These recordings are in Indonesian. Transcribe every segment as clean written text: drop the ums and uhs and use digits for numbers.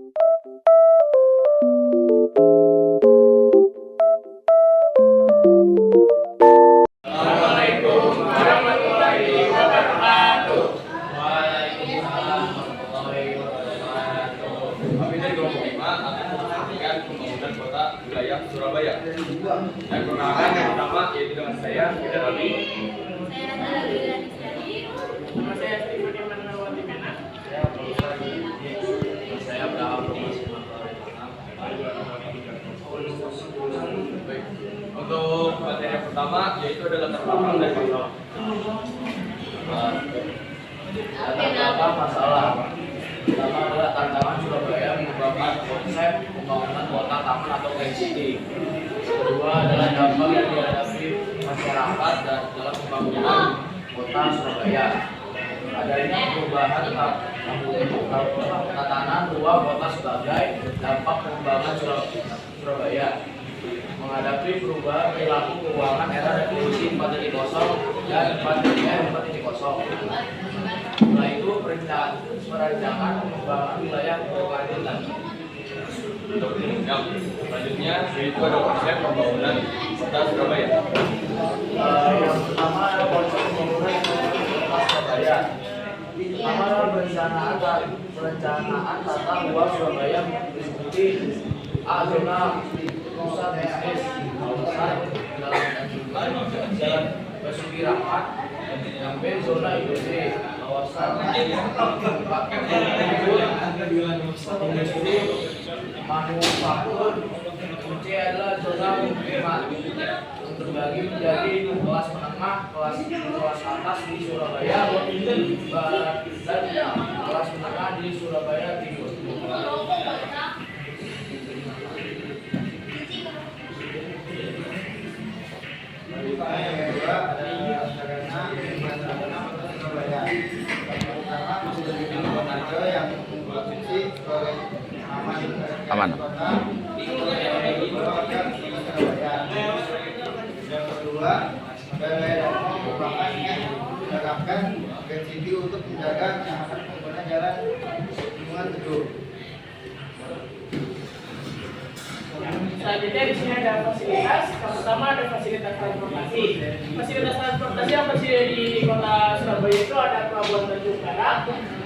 Assalamualaikum warahmatullahi wabarakatuh. Waalaikumsalam warahmatullahi wabarakatuh. Kami dari kelompok 5 akan memperhatikan pembangunan kota wilayah Surabaya. Dan perkenalkan yang pertama yaitu dengan saya, Fida Rabi. Nama saya Steven Imanawati Mena. Saya Abraham Thomas. Baik. Untuk materi yang pertama yaitu adalah latar belakang dari masalah. Latar belakang masalah. Pertama adalah tantangan Surabaya mengembangkan konsep pembangunan kota taman atau green city. Kedua adalah dampak yang dihadapi masyarakat dan dalam pembangunan kota Surabaya. Adanya perubahan tatanan ruang kota sebagai dampak pengembangan Surabaya. Menghadapi perubahan perilaku keuangan era revolusi 4.0 dan 4.0. Setelah itu perencanaan pengembangan wilayah berkelanjutan. Yang selanjutnya yaitu ada konsep pembangunan kota Surabaya. Yang pertama adalah konsep pembangunan kota Surabaya. Pertama adalah perencanaan tata ruang Surabaya meliputi A. Zona pusat bisnis kawasan dalam jalan Basuki Rahmat. Yang B. Zona industri kawasan industri manufaktur. C adalah zona pemukiman yang terbagi menjadi kelas menengah, kelas atas di Surabaya Barat dan kelas menengah di Surabaya Timur. Yang kedua ada sarana prasarana kota Surabaya. Yang pertama sudah dibangun aja yang berfungsi sebagai aman kota Surabaya. Yang kedua daerah merupakan yang menerapkan PCD untuk menjaga keamanan pengguna jalan lingkungan teduh. Selanjutnya di sini ada fasilitas. Yang pertama ada fasilitas transportasi. Fasilitas transportasi yang tersedia di kota Surabaya itu ada Pelabuhan Tanjung Perak,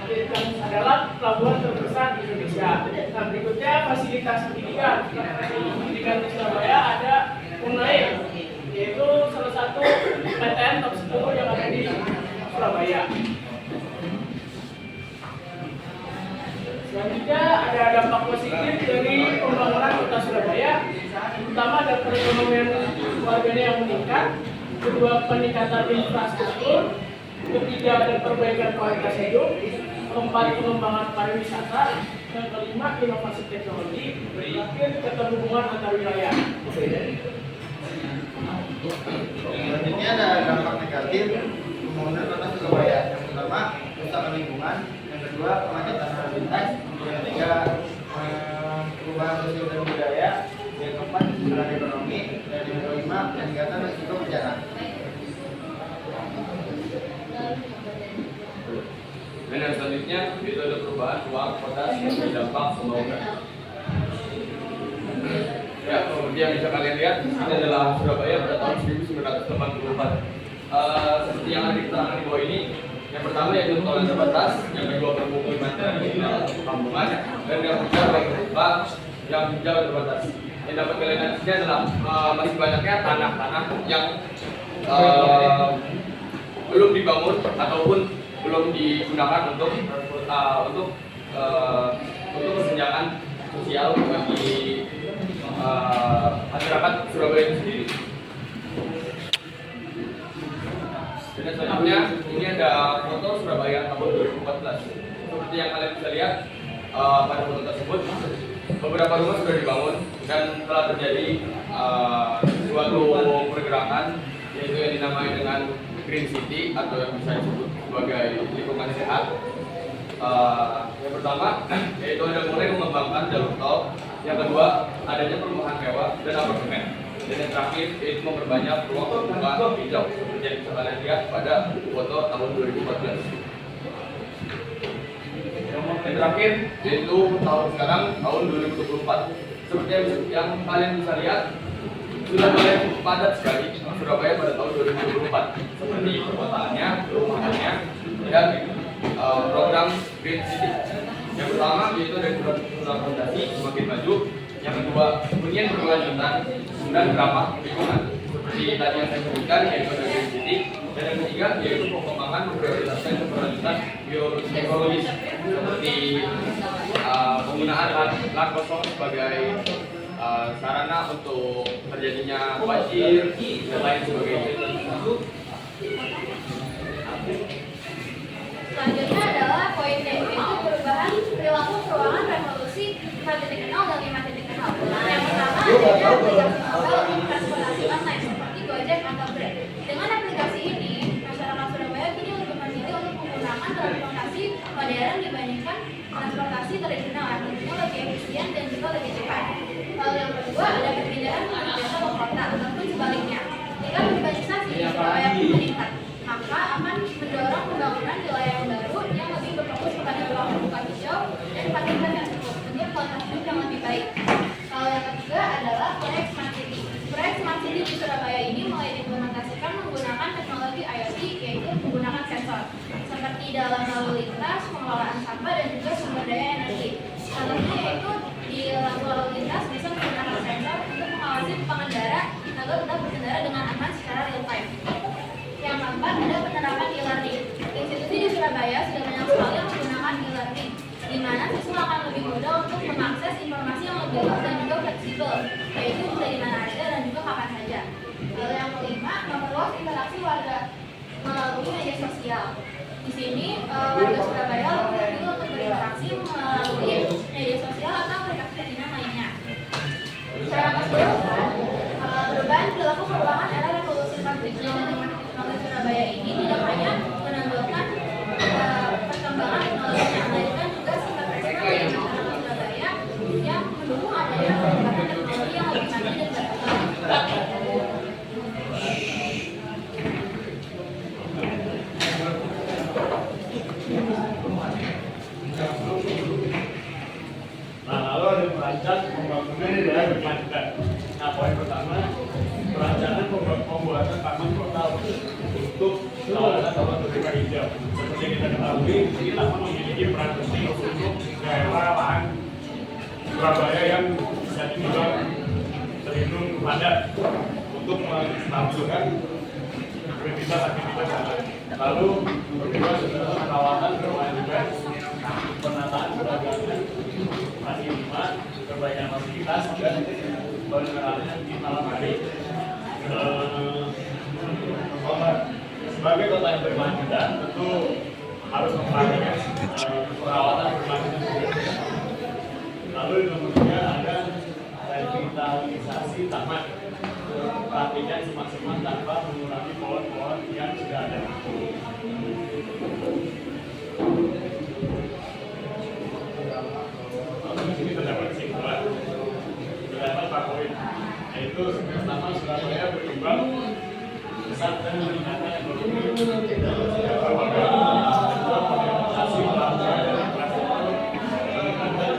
yang adalah pelabuhan terbesar di Indonesia. Nah, berikutnya fasilitas pendidikan. Pendidikan di Surabaya ada Unair, yaitu salah satu PTN top 10 yang ada di Surabaya. Selanjutnya ada dampak positif dari pembangunan kota Surabaya. Pertama ada perekonomian warganya yang meningkat, kedua peningkatan infrastruktur, ketiga ada perbaikan kualitas hidup, keempat pengembangan pariwisata, yang kelima inovasi teknologi, terakhir keterhubungan antar wilayah. Selanjutnya ada dampak negatif pembangunan kota Surabaya. Yang pertama kerusakan lingkungan, yang kedua kemacetan lalu lintas, yang ketiga perubahan sosial dan budaya, yang keempat kesulitan ekonomi, dan yang kelima peningkatan risiko bencana. Dan yang selanjutnya itu ada perubahan ruang kota sebagai dampak pembangunan. Ya, kemudian bisa kalian lihat ini adalah Surabaya pada tahun 1984. Seperti yang ada di keterangan di bawah ini, yang pertama yaitu tol yang terbatas, yang kedua permukiman tradisional kampungan, dan yang ketiga baik terbuka yang hijau terbatas. Yang dapat kalian lihat di sini adalah masih banyaknya tanah-tanah yang belum dibangun ataupun belum digunakan untuk kesenjangan sosial bagi masyarakat Surabaya itu sendiri. Dan selanjutnya ini ada foto Surabaya tahun 2014. Seperti yang kalian bisa lihat pada foto tersebut, beberapa rumah sudah dibangun dan telah terjadi suatu pergerakan yaitu yang dinamai dengan Green City atau yang bisa disebut sebagai lingkungan sehat. Yang pertama yaitu ada mulai mengembangkan jalur tol, yang kedua adanya perumahan mewah dan apartemen, dan yang terakhir yaitu memperbanyak ruang terbuka hijau seperti yang bisa kalian lihat pada foto tahun 2014. terakhir yaitu tahun sekarang tahun 2024. Seperti yang kalian bisa lihat, sudah mulai padat sekali Surabaya pada tahun 2024, seperti perkotaannya, perumahannya, dan program Green City. Yang pertama yaitu dari program fondasi semakin maju, yang kedua hunian berkelanjutan dan ramah lingkungan seperti tadi yang saya sebutkan yaitu ada Green City, dan yang ketiga yaitu pengembangan memprioritaskan keberlanjutan bioekologis seperti penggunaan lahan kosong sebagai sarana untuk terjadinya banjir dan lain sebagainya. Selanjutnya adalah poin D, yaitu perubahan perilaku keuangan revolusi 4.0 dan 5.0. Yang pertama adanya aplikasi mobile untuk transportasi online seperti Gojek atau Grab. Dengan aplikasi ini, masyarakat Surabaya kini lebih memilih untuk menggunakan transportasi modern dibandingkan transportasi tradisional yang tentunya lebih efisien dan juga lebih cepat. Lalu yang kedua ada perpindahan dari desa ke kota ataupun sebaliknya. Jika urbanisasi di Surabaya pun meningkat, maka akan mendorong pembangunan wilayah yang baru yang lebih berfokus kepada ruang terbuka hijau dan fasilitas yang cukup untuk kualitas hidup yang lebih baik. Lalu yang ketiga adalah proyek Smart City. Proyek Smart City di Surabaya ini mulai diimplementasikan menggunakan teknologi IoT, yaitu menggunakan sensor seperti dalam lalu lintas, pengelolaan sampah dan juga sumber daya energi. Contohnya yaitu di lampu lalu lintas bisa menggunakan sensor untuk mengawasi pengendara agar tetap berkendara dengan aman secara real time. Yang keempat ada penerapan e-learning. Institusi di Surabaya sudah banyak sekali yang menggunakan e-learning, di mana siswa akan lebih mudah untuk mengakses informasi yang lebih luas dan juga fleksibel, yaitu bisa di mana saja dan juga kapan saja. Lalu yang kelima, memperluas interaksi warga melalui media sosial. Di sini warga Surabaya lebih memilih untuk berinteraksi melalui media sosial atau aplikasi jaringan lainnya. Cara keseluruhan, perubahan perilaku keuangan era revolusi 4.0 dan 5.0 Surabaya ini tidak hanya menonjolkan perkembangan teknologi, melainkan juga sifat respon dari masyarakat Surabaya yang mendukung adanya pengembangan teknologi yang lebih maju dan berkembang. Nah, lalu ada perancang pembangunan wilayah berkelanjutan. Nah, poin pertama, perancangan pembuatan taman kota untuk kawasan taman terbuka hijau. Seperti yang kita ketahui, ini taman memiliki peran penting untuk daerah lahan Surabaya yang bisa dibilang terlindung padat untuk menstabilkan aktivitas jalan. Lalu kedua adalah perawatan berkelanjutan, penataan perdagangan, masih 5 perbaikan fasilitas dan penerapan di malam hari. Sebagai kota yang berkelanjutan tentu harus memperhatikan perawatan berkelanjutan. Lalu kemudian ada revitalisasi taman, perhatikan semak-semak tanpa mengurangi pohon-pohon yang sudah ada. Di sini terdapat kesimpulan, terdapat 4 poin, yaitu pertama Surabaya berkembang besar dan meningkatkan ekonomi, kedua modernisasi pelabuhan dan infrastruktur, meningkatkan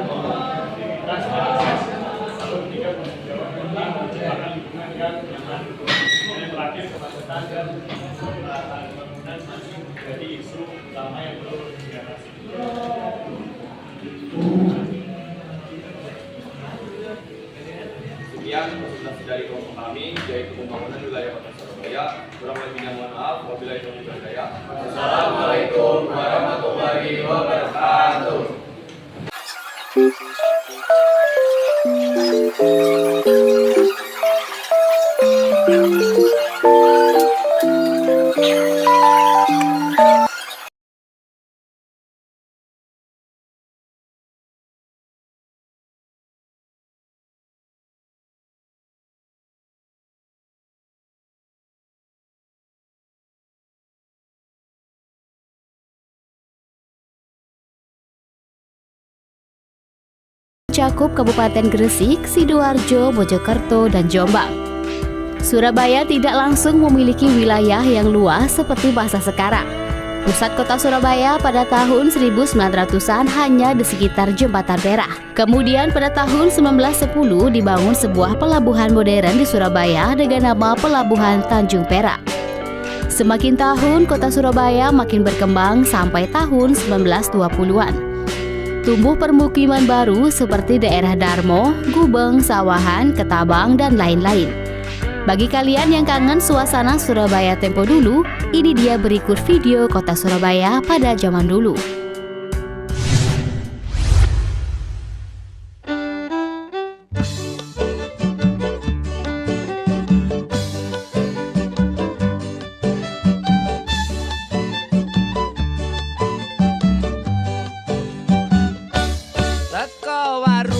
aktivitas dan akses, lalu ketiga penanggung tentang menciptakan lingkungan yang nyaman, dan yang terakhir kemacetan dan pemerataan bangunan masih menjadi isu utama yang perlu diatasi. Sekian presentasi dari kelompok kami, yaitu pembangunan wilayah Kota Surabaya. Kurang lebihnya mohon maaf. Wabillahi taufiq wal hidayah. Assalamualaikum warahmatullahi wabarakatuh. Cakup Kabupaten Gresik, Sidoarjo, Mojokerto, dan Jombang. Surabaya tidak langsung memiliki wilayah yang luas seperti masa sekarang. Pusat kota Surabaya pada tahun 1900-an hanya di sekitar Jembatan Perak. Kemudian pada tahun 1910 dibangun sebuah pelabuhan modern di Surabaya dengan nama Pelabuhan Tanjung Perak. Semakin tahun, kota Surabaya makin berkembang sampai tahun 1920-an. Tumbuh permukiman baru seperti daerah Darmo, Gubeng, Sawahan, Ketabang, dan lain-lain. Bagi kalian yang kangen suasana Surabaya tempo dulu, ini dia berikut video kota Surabaya pada zaman dulu. Teko warung